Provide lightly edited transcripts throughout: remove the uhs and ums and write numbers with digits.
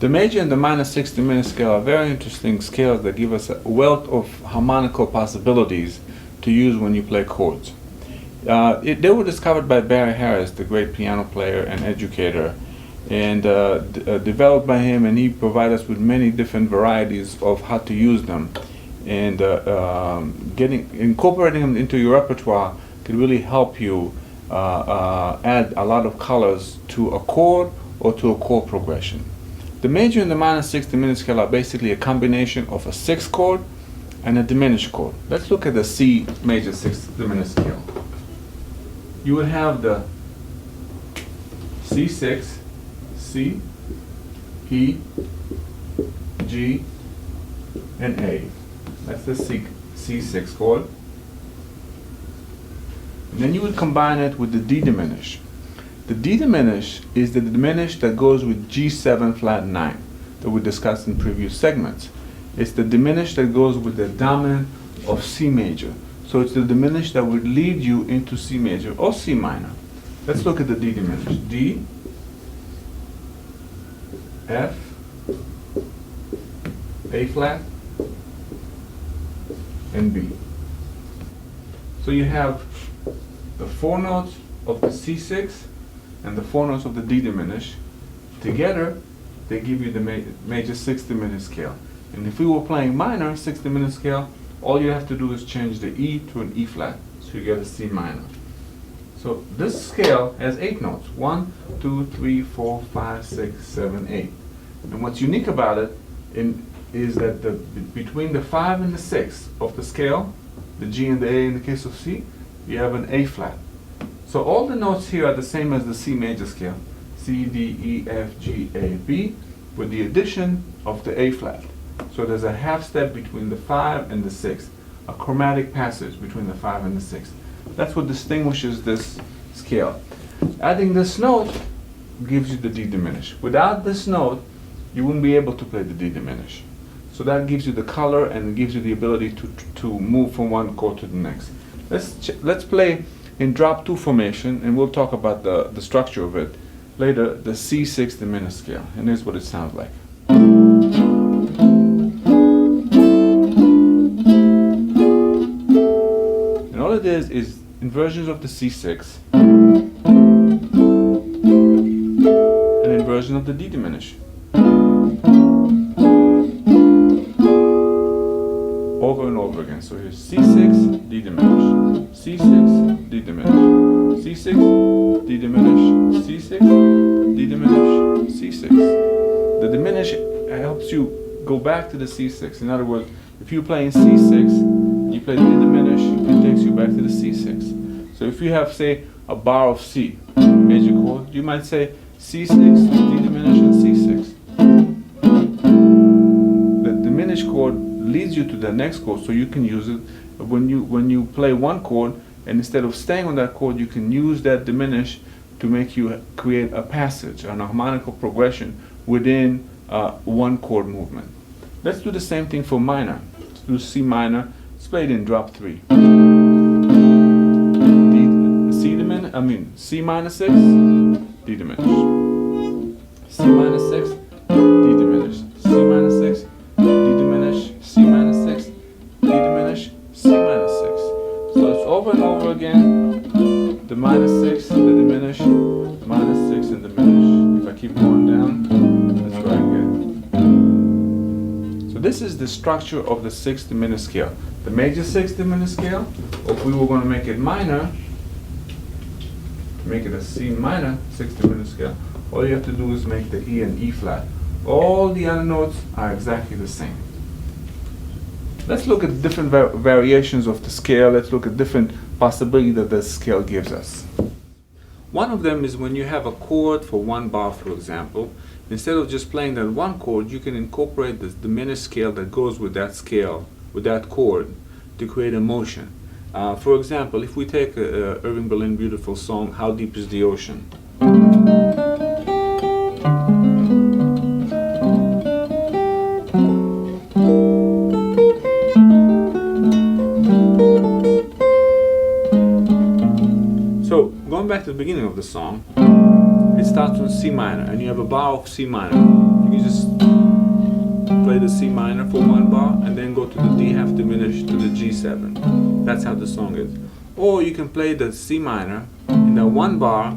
The major and the minor 6th diminished scale are very interesting scales that give us a wealth of harmonical possibilities to use when you play chords. They were discovered by Barry Harris, the great piano player and educator, and developed by him, and he provided us with many different varieties of how to use them. And incorporating them into your repertoire could really help you add a lot of colors to a chord or to a chord progression. The major and the minor 6th diminished scale are basically a combination of a 6th chord and a diminished chord. Let's look at the C major 6th diminished scale. You would have the C6, C, E, G, and A. That's the C6 chord. And then you would combine it with the D diminished. The D diminished is the diminished that goes with G7 flat 9 that we discussed in previous segments. It's the diminished that goes with the dominant of C major. So it's the diminished that would lead you into C major or C minor. Let's look at the D diminished. D, F, A flat, and B. So you have the 4 notes of the C6 and the 4 notes of the D diminished. Together, they give you the major 6th diminished scale. And if we were playing minor 6th diminished scale, all you have to do is change the E to an E flat, so you get a C minor. So this scale has 8 notes. 1, 2, 3, 4, 5, 6, 7, 8. And what's unique about it is that between the 5 and the 6 of the scale, the G and the A in the case of C, you have an A flat. So all the notes here are the same as the C major scale. C, D, E, F, G, A, B, with the addition of the A flat. So there's a half step between the 5 and the 6, a chromatic passage between the 5 and the 6. That's what distinguishes this scale. Adding this note gives you the D diminished. Without this note, you wouldn't be able to play the D diminished. So that gives you the color and it gives you the ability to move from one chord to the next. Let's play in drop 2 formation, and we'll talk about the structure of it later, the C6 diminished scale. And here's what it sounds like. And all it is inversions of the C6 and inversion of the D diminished. Over and over again. So here's C6, D diminished, C6, D diminished, C6, D diminished, C6, D diminished, C6. The diminished helps you go back to the C6. In other words, if you're playing C6, you play the D diminished, it takes you back to the C6. So if you have, say, a bar of C, major chord, you might say C6, D diminished, and C6. The diminished chord leads you to the next chord, so you can use it when you play one chord, and instead of staying on that chord, you can use that diminished to make you create a passage, an harmonical progression within one chord movement. Let's do the same thing for minor. Let's do C minor. It's played in drop 3. C minor 6, D diminished. C minor 6, D diminished. C minor 6, D diminished. C minor 6, D diminished. C minor 6. So it's over and over again. The minor 6, the diminished, the minor 6, and diminished. If I keep going down, that's where I get. So this is the structure of the 6th diminished scale. The major 6th diminished scale, or if we were going to make it minor, make it a C minor 6th diminished scale, all you have to do is make the E and E flat. All the other notes are exactly the same. Let's look at different variations of the scale. Let's look at different possibilities that the scale gives us. One of them is when you have a chord for one bar, for example. Instead of just playing that one chord, you can incorporate the diminished scale that goes with that scale, with that chord, to create a motion. For example, if we take Irving Berlin beautiful song, How Deep is the Ocean? So, going back to the beginning of the song, it starts on C minor, and you have a bar of C minor. You can just play the C minor for one bar, and then go to the D half diminished to the G7. That's how the song is. Or you can play the C minor in that one bar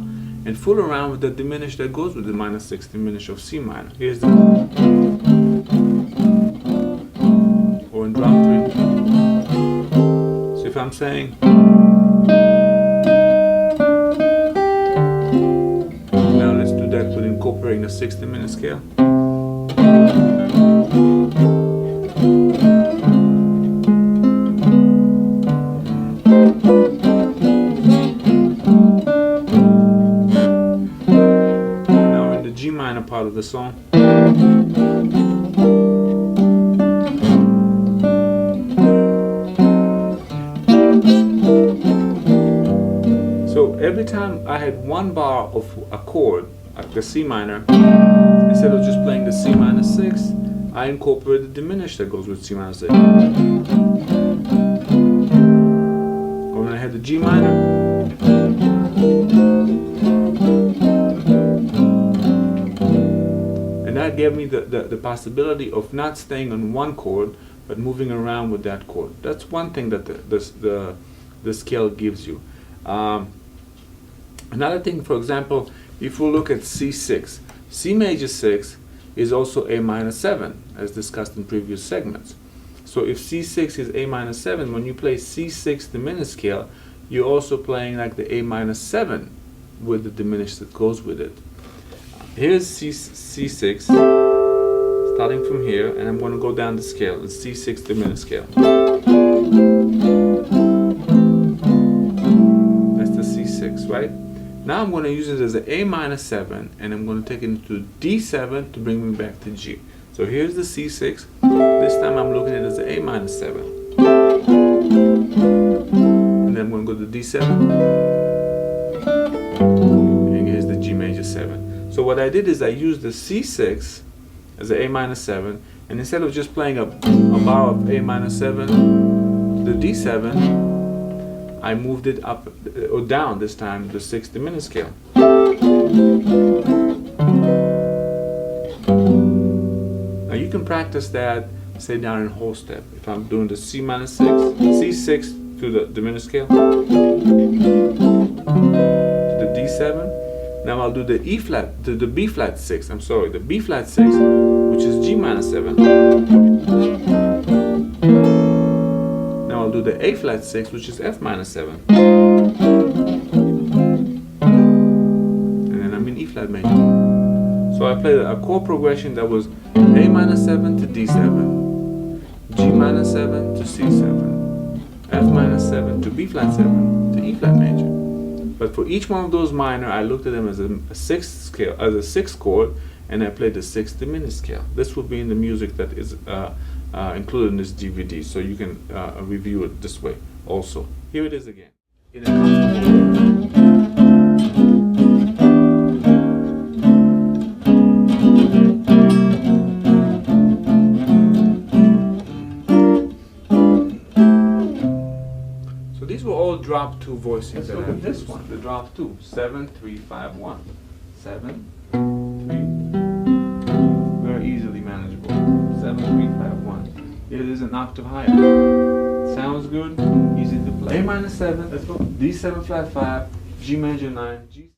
and fool around with the diminished that goes with the minor 6th diminished of C minor. Here's the, or in drum 3. So if I'm saying, now let's do that with incorporating the 6th diminished scale. Part of the song. So every time I had one bar of a chord, like the C minor, instead of just playing the C minor 6, I incorporated the diminished that goes with C minor 6. Or when I had the G minor, that gave me the possibility of not staying on one chord but moving around with that chord. That's one thing that the scale gives you. Another thing, for example, if we look at C6, C major 6 is also A minor 7, as discussed in previous segments. So if C6 is A minor 7, when you play C6 diminished scale, you're also playing like the A minor 7 with the diminished that goes with it. Here's C6, starting from here, and I'm going to go down the scale. It's C6 diminished scale. That's the C6, right? Now I'm going to use it as an A minor 7, and I'm going to take it into D7 to bring me back to G. So here's the C6. This time I'm looking at it as an A minor 7. And then I'm going to go to D7. And here's the G major 7. So what I did is I used the C6 as an A minor 7, and instead of just playing a bar of A minor 7 to the D7, I moved it up or down this time to the 6th diminished scale. Now you can practice that, say down in whole step. If I'm doing the C minor 6, C6 to the diminished scale, to the D7. Now I'll do the E flat, the B flat 6, the B flat 6, which is G minor 7. Now I'll do the A flat 6, which is F minor 7. And then I'm in E flat major. So I played a chord progression that was A minor 7 to D7, G minor 7 to C7, F minor 7 to B flat 7 to E flat major. But for each one of those minor, I looked at them as a 6th scale, as a 6th chord, and I played the 6th diminished scale. This will be in the music that is included in this DVD, so you can review it this way also. Here it is again. In a comfortable drop 2 voicings. Let's look at this one, the drop 2, 7, 3, 5, 1. 7, 3, very easily manageable. 7, 3, 5, 1. It is an octave higher. Sounds good, easy to play. A minor 7, let's go. D7 flat 5, G major 9, G.